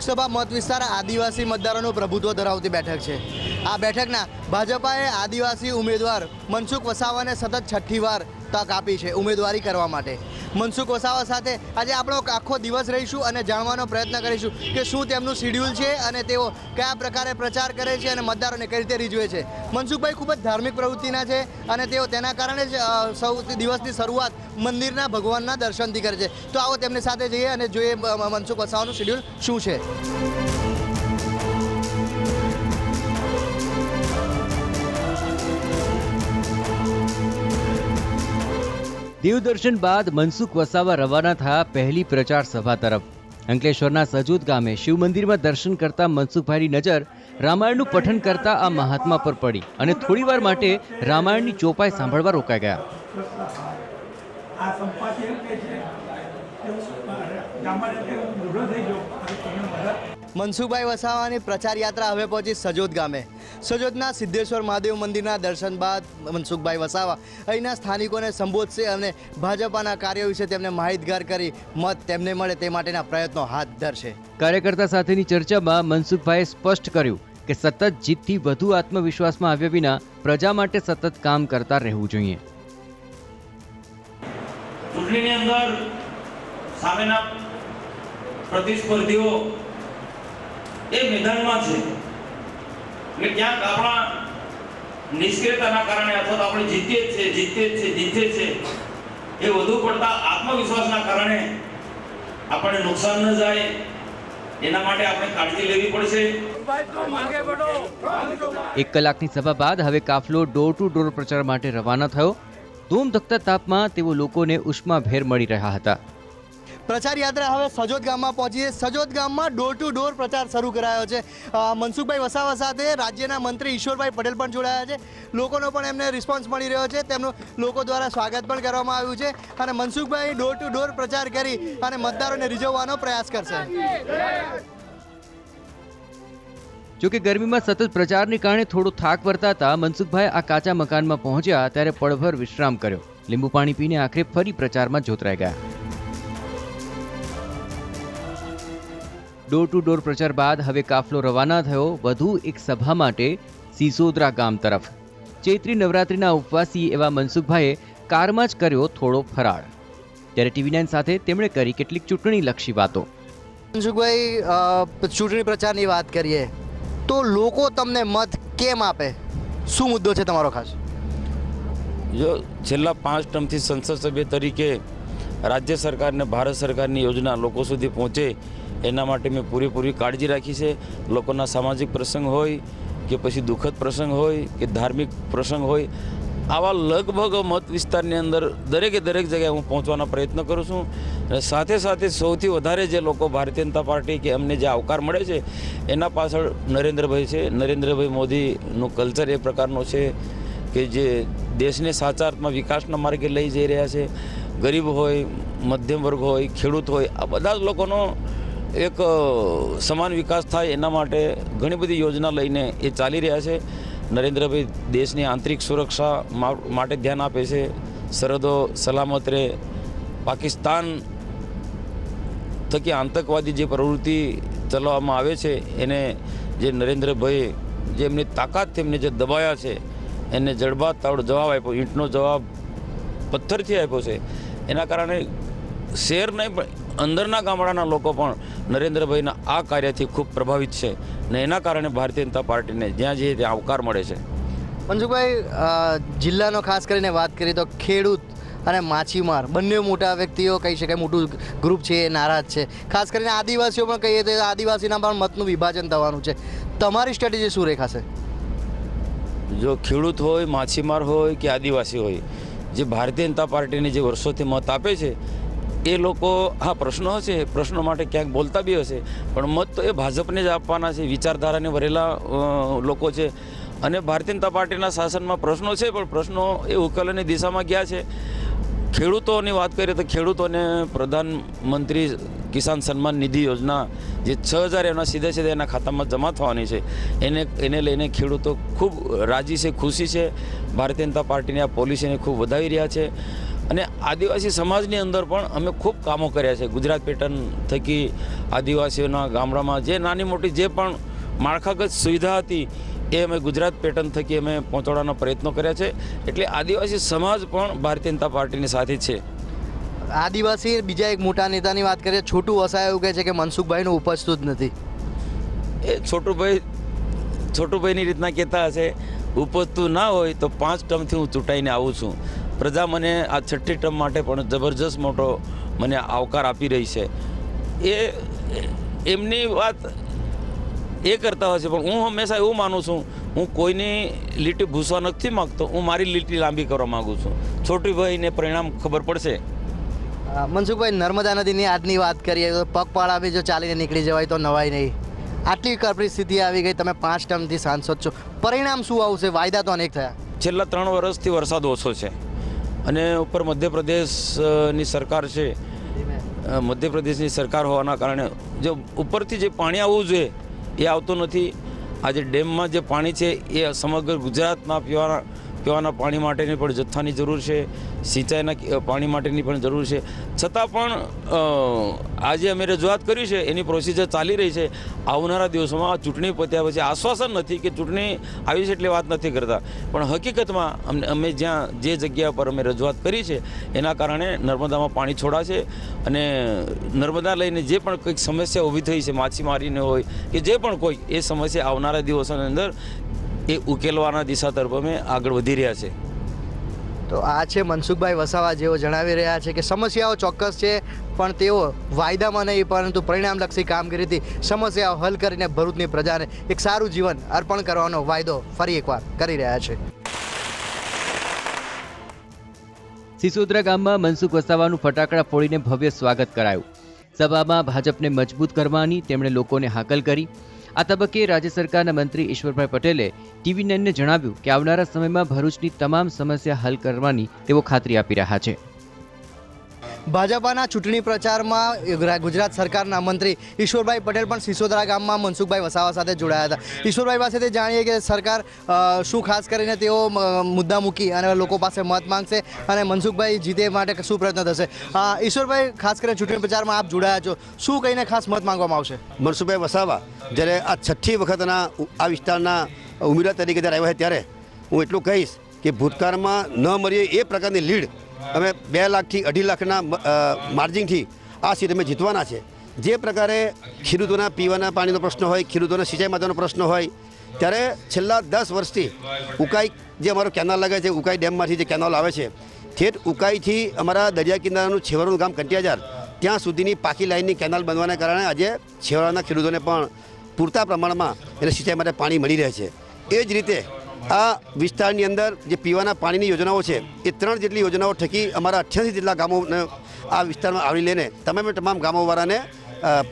લોકસભા મત વિસ્તાર આદિવાસી મતદારોનું પ્રભુત્વ ધરાવતી બેઠક છે। આ બેઠકના ભાજપાએ આદિવાસી ઉમેદવાર મનસુખ વસાવાને સતત છઠ્ઠી વાર તક આપી છે ઉમેદવારી કરવા માટે। મનસુખ વસાવા સાથે આજે આપણો આખો દિવસ રહીશું અને જાણવાનો પ્રયત્ન કરીશું કે શું તેમનું શેડ્યુલ છે અને તેઓ કયા પ્રકારે પ્રચાર કરે છે અને મતદારોને કઈ રીતે રીઝવે છે। મનસુખભાઈ ખૂબ જ ધાર્મિક પ્રવૃત્તિના છે અને તેઓ તેના કારણે જ સૌથી દિવસની શરૂઆત મંદિરના ભગવાનના દર્શનથી કરે છે। તો આવો તેમની સાથે જઈએ અને જોઈએ મનસુખ વસાવાનું શેડ્યુલ શું છે। દેવદર્શન બાદ મનસુખ વસાવા રવાના થયા પહેલી પ્રચાર સભા તરફ। અંકલેશ્વરના સજોદ ગામે શિવ મંદિરમાં દર્શન કરતા મનસુખભાઈની નજર રામાયણનું પઠન કરતા આ મહાત્મા પર પડી અને થોડીવાર માટે રામાયણની ચોપાઈ સાંભળવા રોકાઈ ગયા। મનસુખભાઈ વસાવાની પ્રચાર યાત્રા હવે પહોંચી સજોદ ગામે। સજોદના સિદ્ધેશ્વર મહાદેવ મંદિરના દર્શન બાદ મનસુખભાઈ વસાવા અહીંના સ્થાનિકોને સંબોધશે અને ભાજપાના કાર્યો વિશે તેમને માહિતગાર કરી મત તેમને મળે તે માટેના પ્રયત્નો હાથ ધરશે। કાર્યકર્તા સાથેની ચર્ચામાં મનસુખભાઈએ સ્પષ્ટ કર્યું કે સતત જીતથી વધુ આત્મવિશ્વાસમાં આવ્યા વિના પ્રજા માટે સતત કામ કરતા રહેવું જોઈએ। ચૂંટણીની અંદર સામેના પ્રતિસ્પર્ધીઓ એ મેદાનમાં છે એટલે ક્યાંક આપણા નિષ્ક્રિયતાના કારણે અથવા તો આપણે જીતીએ છે એ વધુ પડતા આત્મવિશ્વાસના કારણે આપણને નુકસાન ન જાય એના માટે આપણે કાળજી લેવી પડશે। 1 કલાકની સભા બાદ હવે કાફલો ડોર ટુ ડોર પ્રચાર માટે રવાના થયો। ધૂમધકતા તાપમાં તેઓ લોકોને ઉષ્માભેર મળી રહ્યા હતા। પ્રચાર યાત્રા હવે સજોદ ગામમાં પહોંચી છે। સજોદ ગામમાં ડોર ટુ ડોર પ્રચાર શરૂ કરાયો છે। મનસુખભાઈ વસાવા સાથે રાજ્યના મંત્રી ઈશ્વરભાઈ પટેલ પણ જોડાયા છે। લોકોનો પણ એમને રિસ્પોન્સ મળી રહ્યો છે, તેમનું લોકો દ્વારા સ્વાગત પણ કરવામાં આવ્યું છે અને મનસુખભાઈ ડોર ટુ ડોર પ્રચાર કરી અને મતદારોને રીઝવવાનો પ્રયાસ કરશે। જોકે ગરમીમાં સતત પ્રચારને કારણે થોડો થાક વર્તાતા મનસુખભાઈ આ કાચા મકાનમાં પહોંચ્યા ત્યારે પળભર વિશ્રામ કર્યો। લીંબુ પાણી પીને આખરે ફરી પ્રચારમાં જોતરાઈ ગયા। ડોર ટુ ડોર પ્રચાર બાદ હવે કાફલો રવાના થયો વધુ એક સભા માટે સિસોદરા ગામ તરફ। ચૈત્રી નવરાત્રિના ઉપવાસી એવા મનસુખભાઈએ કારમાં જ કર્યો થોડો ફરાળ। ત્યારે TV9 સાથે તેમણે કરી કેટલીક ચૂંટણીલક્ષી વાતો। મનસુખભાઈ, ચૂંટણી પ્રચારની વાત કરીએ તો લોકો તમને મત કેમ આપે, શું મુદ્દો છે તમારો ખાસ? જો છેલ્લા 5 ટર્મથી સંસદ સભ્ય તરીકે રાજ્ય સરકાર ને ભારત સરકારની યોજના લોકો સુધી પહોંચે એના માટે મેં પૂરેપૂરી કાળજી રાખી છે। લોકોના સામાજિક પ્રસંગ હોય કે પછી દુઃખદ પ્રસંગ હોય કે ધાર્મિક પ્રસંગ હોય, આવા લગભગ મત વિસ્તારની અંદર દરેકે દરેક જગ્યાએ હું પહોંચવાના પ્રયત્ન કરું છું। અને સાથે સાથે સૌથી વધારે જે લોકો ભારતીય જનતા પાર્ટી કે અમને જે આવકાર મળે છે એના પાછળ નરેન્દ્રભાઈ છે। નરેન્દ્રભાઈ મોદીનું કલ્ચર એ પ્રકારનો છે કે જે દેશને સાચા અર્થમાં વિકાસના માર્ગે લઈ જઈ રહ્યા છે। ગરીબ હોય, મધ્યમ વર્ગ હોય, ખેડૂત હોય, આ બધા જ લોકોનો એક સમાન વિકાસ થાય એના માટે ઘણી બધી યોજના લઈને એ ચાલી રહ્યા છે। નરેન્દ્રભાઈ દેશની આંતરિક સુરક્ષા માટે ધ્યાન આપે છે। સરહદો સલામત રહે, પાકિસ્તાન થકી આતંકવાદી જે પ્રવૃત્તિ ચલાવવામાં આવે છે એને જે નરેન્દ્રભાઈ જે એમની તાકાતથી એમને જે દબાયા છે એને જડબાતોડ જવાબ આપ્યો, ઈંટનો જવાબ પથ્થરથી આપ્યો છે। એના કારણે શહેર નહીં પણ અંદરના ગામડાના લોકો પણ નરેન્દ્રભાઈના આ કાર્યથી ખૂબ પ્રભાવિત છે ને એના કારણે ભારતીય જનતા પાર્ટીને જ્યાં જઈએ ત્યાં આવકાર મળે છે। મનસુખભાઈ, જિલ્લાનો ખાસ કરીને વાત કરીએ તો ખેડૂત અને માછીમાર બંને મોટા વ્યક્તિઓ કહી શકાય, મોટું ગ્રુપ છે એ નારાજ છે। ખાસ કરીને આદિવાસીઓ પણ કહીએ તો આદિવાસીના પણ મતનું વિભાજન થવાનું છે। તમારી સ્ટ્રેટેજી શું રેખાશે? જો ખેડૂત હોય, માછીમાર હોય કે આદિવાસી હોય, જે ભારતીય જનતા પાર્ટીને જે વર્ષોથી મત આપે છે એ લોકો હા પ્રશ્નો હશે, પ્રશ્નો માટે ક્યાંક બોલતા બી હશે, પણ મત તો એ ભાજપને જ આપવાના છે। વિચારધારાને ભરેલા લોકો છે અને ભારતીય જનતા પાર્ટીના શાસનમાં પ્રશ્નો છે પણ પ્રશ્નો એ ઉકેલની દિશામાં ગયા છે। ખેડૂતોની વાત કરીએ તો ખેડૂતોને પ્રધાનમંત્રી કિસાન સન્માન નિધિ યોજના જે 6,000 એના સીધે સીધે એના ખાતામાં જમા થવાની છે એને લઈને ખેડૂતો ખૂબ રાજી છે, ખુશી છે। ભારતીય જનતા પાર્ટીની આ પોલિસીને ખૂબ વધાવી રહ્યા છે। અને આદિવાસી સમાજની અંદર પણ અમે ખૂબ કામો કર્યા છે. ગુજરાત પેટર્ન થકી આદિવાસીઓના ગામડામાં જે નાની મોટી જે પણ માળખાગત સુવિધા હતી એ અમે ગુજરાત પેટર્ન થકી અમે પહોંચાડવાના પ્રયત્નો કર્યા છે. એટલે આદિવાસી સમાજ પણ ભારતીય જનતા પાર્ટીની સાથે છે. આદિવાસી બીજા એક મોટા નેતાની વાત કરીએ, છોટુ વસાવા એવું કહે છે કે મનસુખભાઈનું ઉપજતું જ નથી. એ છોટુભાઈની રીતના કહેતા હશે, ઉપજતું ના હોય તો 5 ટર્મથી હું ચૂંટાઈને આવું છું. પ્રજા મને આ 6ઠ્ઠી ટર્મ માટે પણ જબરજસ્ત મોટો મને આવકાર આપી રહી છે. એ એમની વાત એ કરતા હોય છે, પણ હું હંમેશા એવું માનું છું, હું કોઈની લીટી ભૂસવા નથી માગતો, હું મારી લીટી લાંબી કરવા માગું છું. છોટુભાઈને પરિણામ ખબર પડશે. મનસુખભાઈ, નર્મદા નદીની આજની વાત કરીએ તો પગપાળા બી જો ચાલીને નીકળી જવાય તો નવાય નહીં. આટલી કપરી સ્થિતિ આવી ગઈ, તમે 5 ટર્મથી સાંસદ છો, પરિણામ શું આવશે? વાયદા તો અનેક થયા. છેલ્લા 3 વર્ષથી વરસાદ ઓછો છે અને ઉપર મધ્યપ્રદેશની સરકાર છે. મધ્યપ્રદેશની સરકાર હોવાના કારણે જો ઉપરથી જે પાણી આવવું જોઈએ એ આવતું નથી. આજે ડેમમાં જે પાણી છે એ સમગ્ર ગુજરાતમાં પીવાના પાણી માટેની પણ જથ્થાની જરૂર છે, સિંચાઈના પાણી માટેની પણ જરૂર છે. છતાં પણ આજે અમે રજૂઆત કરી છે, એની પ્રોસિજર ચાલી રહી છે. આવનારા દિવસોમાં ચૂંટણી પત્યા પછી આશ્વાસન નથી કે ચૂંટણી આવી છે એટલે વાત નથી કરતા, પણ હકીકતમાં અમે જ્યાં જે જગ્યા પર અમે રજૂઆત કરી છે એના કારણે નર્મદામાં પાણી છોડાશે અને નર્મદા લઈને જે પણ કંઈક સમસ્યા ઊભી થઈ છે, માછીમારીને હોય કે જે પણ કોઈ, એ સમસ્યા આવનારા દિવસોની અંદર એ ઉકેલવાના દિશા તરફ અમે આગળ વધી રહ્યા છે. તો આ છે મનસુખભાઈ વસાવા, જેઓ જણાવી રહ્યા છે કે સમસ્યાઓ ચોક્કસ છે, પણ તેઓ વાયદામાં નહીં પરંતુ પરિણામલક્ષી કામગીરીથી સમસ્યાઓ હલ કરીને ભરૂચની પ્રજાને એક સારું જીવન અર્પણ કરવાનો વાયદો ફરી એકવાર કરી રહ્યા છે. સિસોદરા ગામમાં મનસુખ વસાવાનું ફટાકડા ફોડીને ભવ્ય સ્વાગત કરાયું. સભામાં ભાજપને મજબૂત કરવાની તેમણે લોકોને હાકલ કરી. આ તબક્કે રાજ્ય સરકારના મંત્રી ઈશ્વરભાઈ પટેલે TV9ને જણાવ્યું કે આવનારા સમયમાં ભરૂચની તમામ સમસ્યા હલ કરવાની તેઓ ખાતરી આપી રહ્યા છે. ભાજપાના ચૂંટણી પ્રચારમાં ગુજરાત સરકારના મંત્રી ઈશ્વરભાઈ પટેલ પણ સિસોદરા ગામમાં મનસુખભાઈ વસાવા સાથે જોડાયા હતા. ઈશ્વરભાઈ પાસેથી જાણીએ કે સરકાર શું ખાસ કરીને તેઓ મુદ્દા મૂકી અને લોકો પાસે મત માંગશે અને મનસુખભાઈ જીતે માટે શું પ્રયત્ન થશે. ઈશ્વરભાઈ, ખાસ કરીને ચૂંટણી પ્રચારમાં આપ જોડાયા છો, શું કહીને ખાસ મત માંગવામાં આવશે? મનસુખભાઈ વસાવા જ્યારે આ 6ઠ્ઠી વખતના આ વિસ્તારના ઉમેદવાર તરીકે જ્યારે આવ્યા ત્યારે હું એટલું કહીશ કે ભૂતકાળમાં ન મળીએ એ પ્રકારની લીડ અમે 2 લાખથી 2.5 લાખના માર્જિનથી આ સીટ અમે જીતવાના છે. જે પ્રકારે ખેડૂતોના પીવાના પાણીનો પ્રશ્ન હોય, ખેડૂતોના સિંચાઈ માટેનો પ્રશ્ન હોય, ત્યારે છેલ્લા 10 વર્ષથી ઉકાઈ જે અમારો કેનાલ લાગે છે, ઉકાઈ ડેમમાંથી જે કેનાલ આવે છે, ઠેઠ ઉકાઈથી અમારા દરિયા કિનારાનું છેવાડાનું ગામ કંટિયાજાર ત્યાં સુધીની પાકી લાઇનની કેનાલ બનવાના કારણે આજે છેવાડાના ખેડૂતોને પણ પૂરતા પ્રમાણમાં એને સિંચાઈ માટે પાણી મળી રહે છે. એ જ રીતે આ વિસ્તારની અંદર જે પીવાના પાણીની યોજનાઓ છે એ 3 જેટલી યોજનાઓ થકી અમારા 88 જેટલા ગામોને આ વિસ્તારમાં આવરી લઈને તમામ ગામોવાળાને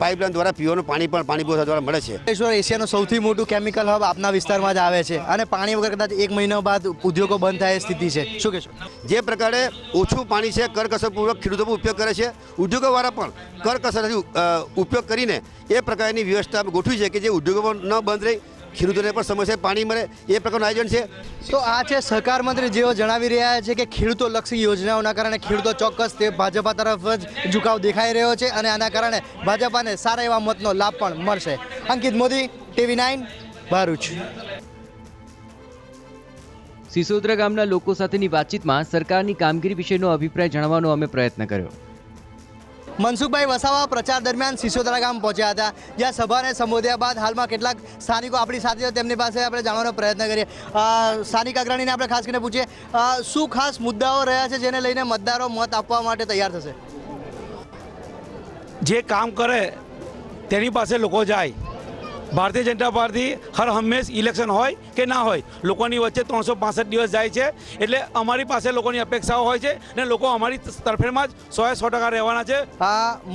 પાઇપલાઇન દ્વારા પીવાનું પાણી પણ પાણી પુરવઠા દ્વારા મળે છે. એશિયાનું સૌથી મોટું કેમિકલ હબ આપના વિસ્તારમાં જ આવે છે અને પાણી વગર કદાચ 1 મહિના બાદ ઉદ્યોગો બંધ થાય સ્થિતિ છે, શું કહેશો? જે પ્રકારે ઓછું પાણી છે કરકસરપૂર્વક ખેડૂતો પણ ઉપયોગ કરે છે, ઉદ્યોગોવાળા પણ કરકસરથી ઉપયોગ કરીને એ પ્રકારની વ્યવસ્થા ગોઠવી છે કે જે ઉદ્યોગો પણ ન બંધ રહે, ખેડૂતોને પણ સમયસર પાણી મળે, એ પ્રકારનું આયોજન છે. તો આ છે સહકાર મંત્રી, જેઓ જણાવી રહ્યા છે કે ખેડૂતોલક્ષી યોજનાઓના કારણે ખેડૂતો ચોક્કસ તે ભાજપા તરફ જ ઝુકાવ દેખાઈ રહ્યો છે અને આના કારણે ભાજપાને સારા એવા મતનો લાભ પણ મળશે. અંકિત મોદી, TV9, ભરૂચ. સિસોદરા ગામના લોકો સાથેની વાતચીતમાં સરકારની કામગીરી વિશેનો અભિપ્રાય જાણવાનો અમે પ્રયત્ન કર્યો. મનસુખભાઈ વસાવા પ્રચાર દરમિયાન સિસોદરા ગામ પહોંચ્યા હતા, જ્યાં સભાને સંબોધ્યા બાદ હાલમાં કેટલાક સ્થાનિકો આપણી સાથે છે, તેમની પાસે આપણે જાણવાનો પ્રયત્ન કરીએ. સ્થાનિક અગ્રણીને આપણે ખાસ કરીને પૂછીએ, શું ખાસ મુદ્દાઓ રહ્યા છે જેને લઈને મતદારો મત આપવા માટે તૈયાર થશે? જે કામ કરે તેની પાસે લોકો જાય. ભારતીય જનતા પાર્ટી હર હંમેશ ઇલેક્શન હોય કે ના હોય લોકોની વચ્ચે 365 દિવસ જાય છે, એટલે અમારી પાસે લોકોની અપેક્ષાઓ હોય છે અને લોકો અમારી તરફેણમાં જ 100% રહેવાના છે.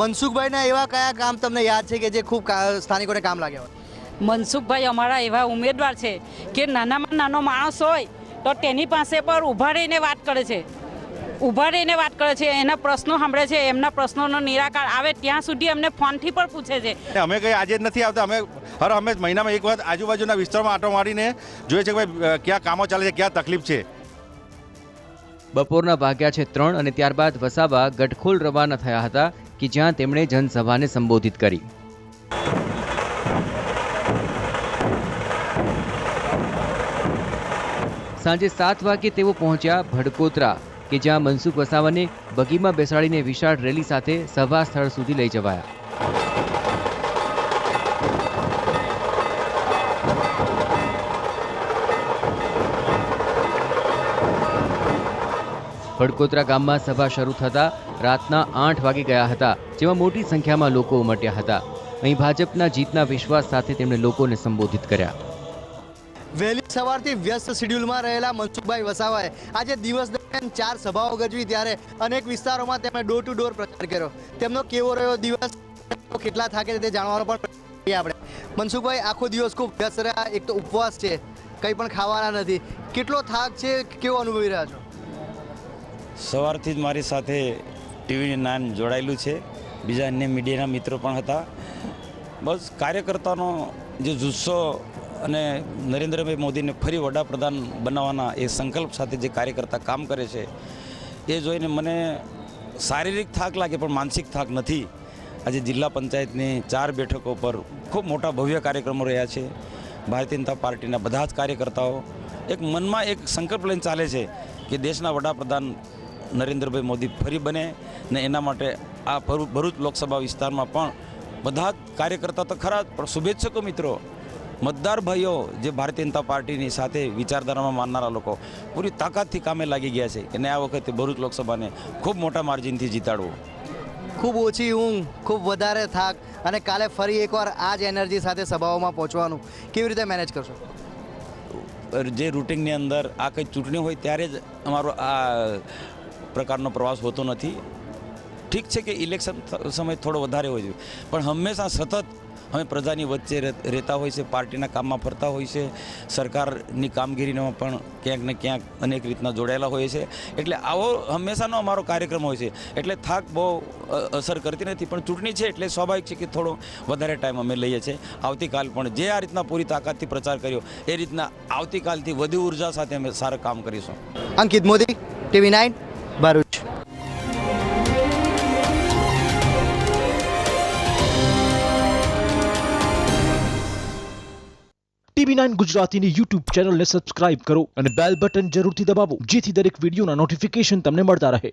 મનસુખભાઈના એવા કયા કામ તમને યાદ છે કે જે ખૂબ સ્થાનિકોને કામ લાગ્યા હોય? મનસુખભાઈ અમારા એવા ઉમેદવાર છે કે નાનામાં નાનો માણસ હોય તો તેની પાસે પર ઊભા રહીને વાત કરે છે, એના પ્રશ્નો સાંભળે છે, એમના પ્રશ્નોનો નિરાકાર આવે ત્યાં સુધી અમને ફોનથી પણ પૂછે છે. અમે કંઈ આજે જ નથી આવતા, અમે હર હંમેશ મહિનામાં એક વખત આજુબાજુના વિસ્તારમાં આંટો મારીને જોઈએ છે કે ભાઈ ક્યાં કામો ચાલે છે, ક્યાં તકલીફ છે. બપોરના વાગ્યા છે 3 અને ત્યારબાદ વસાવા ગટખોલ રવાના થયા હતા કે જ્યાં તેમણે જનસભાને સંબોધિત કરી. સાંજે 7 વાગે તેઓ પહોંચ્યા ભડકોતરા કે જ્યાં મનસુખ વસાવાને બગીમાં બેસાડીને વિશાળ રેલી સાથે સભા સ્થળ સુધી લઈ જવાયા. ભડકોતરા ગામમાં સભા શરૂ થતા રાતના 8 વાગી ગયા હતા, જેમાં મોટી સંખ્યામાં લોકો ઉમટ્યા હતા. અહીં ભાજપના જીતના વિશ્વાસ સાથે તેમણે લોકોને સંબોધિત કર્યા. વહેલી સવારથી વ્યસ્ત શેડ્યુલમાં રહેલા મનસુખભાઈ વસાવાએ આજે દિવસ દરમિયાન 4 સભાઓ ગજવી, ત્યારે અનેક વિસ્તારોમાં તેમણે ડોર ટુ ડોર પ્રચાર કર્યો. તેમનો કેવો રહ્યો દિવસ, કેટલા થાકે તે જાણવાનો પણ આપણે. મનસુખભાઈ, આખો દિવસ ખૂબ વ્યસ્ત રહ્યા, એક તો ઉપવાસ છે, કંઈ પણ ખાવાના નથી, કેટલો થાક છે, કેવો અનુભવી રહ્યા છો? સવારથી જ મારી સાથે ટીવી 9 જોડાયેલું છે, બીજા અન્ય મીડિયાના મિત્રો પણ હતા. બસ કાર્યકર્તાનો જે જુસ્સો અને નરેન્દ્રભાઈ મોદીને ફરી વડાપ્રધાન બનાવવાના એ સંકલ્પ સાથે જે કાર્યકર્તા કામ કરે છે એ જોઈને મને શારીરિક થાક લાગે પણ માનસિક થાક નથી. આજે જિલ્લા પંચાયતની 4 બેઠકો પર ખૂબ મોટા ભવ્ય કાર્યક્રમો રહ્યા છે. ભારતીય જનતા પાર્ટીના બધા જ કાર્યકર્તાઓ એક મનમાં એક સંકલ્પ લઈને ચાલે છે કે દેશના વડાપ્રધાન નરેન્દ્રભાઈ મોદી ફરી બને ને એના માટે આ ભરૂચ લોકસભા વિસ્તારમાં પણ બધા જ કાર્યકર્તા તો ખરા પણ શુભેચ્છકો મિત્રો, મતદાર ભાઈઓ જે ભારતીય જનતા પાર્ટીની સાથે વિચારધારામાં માનનારા લોકો પૂરી તાકાતથી કામે લાગી ગયા છે અને આ વખતે ભરૂચ લોકસભાને ખૂબ મોટા માર્જિનથી જીતાડવું. ખૂબ ઓછી ઊંઘ, ખૂબ વધારે થાક અને કાલે ફરી એકવાર આ જ એનર્જી સાથે સભાઓમાં પહોંચવાનું કેવી રીતે મેનેજ કરશો? જે રૂટિનની અંદર આ કંઈ ચૂંટણી હોય ત્યારે જ અમારો આ પ્રકારનો પ્રવાસ હોતો નથી. ઠીક છે કે ઇલેક્શન સમય થોડો વધારે હોય છે, પણ હંમેશા સતત અમે પ્રજાની વચ્ચે રહેતા હોય છે, પાર્ટીના કામમાં ફરતા હોય છે, સરકારની કામગીરીમાં પણ ક્યાંક ને ક્યાંક અનેક રીતના જોડાયેલા હોય છે. એટલે આવો હંમેશાનો અમારો કાર્યક્રમ હોય છે, એટલે થાક બહુ અસર કરતી નથી. પણ ચૂંટણી છે એટલે સ્વાભાવિક છે કે થોડો વધારે ટાઈમ અમે લઈએ છીએ. આવતીકાલ પણ જે આ રીતના પૂરી તાકાતથી પ્રચાર કર્યો એ રીતના આવતીકાલથી વધુ ઉર્જા સાથે અમે સારું કામ કરીશું. અંકિત મોદી, ટીવી 9, ભરૂચ. TV9 ગુજરાતીની YouTube ચેનલને સબસ્ક્રાઇબ કરો અને બેલ બટન જરૂરથી દબાવો, જેથી દરેક વિડીયોના નોટિફિકેશન તમને મળતા રહે.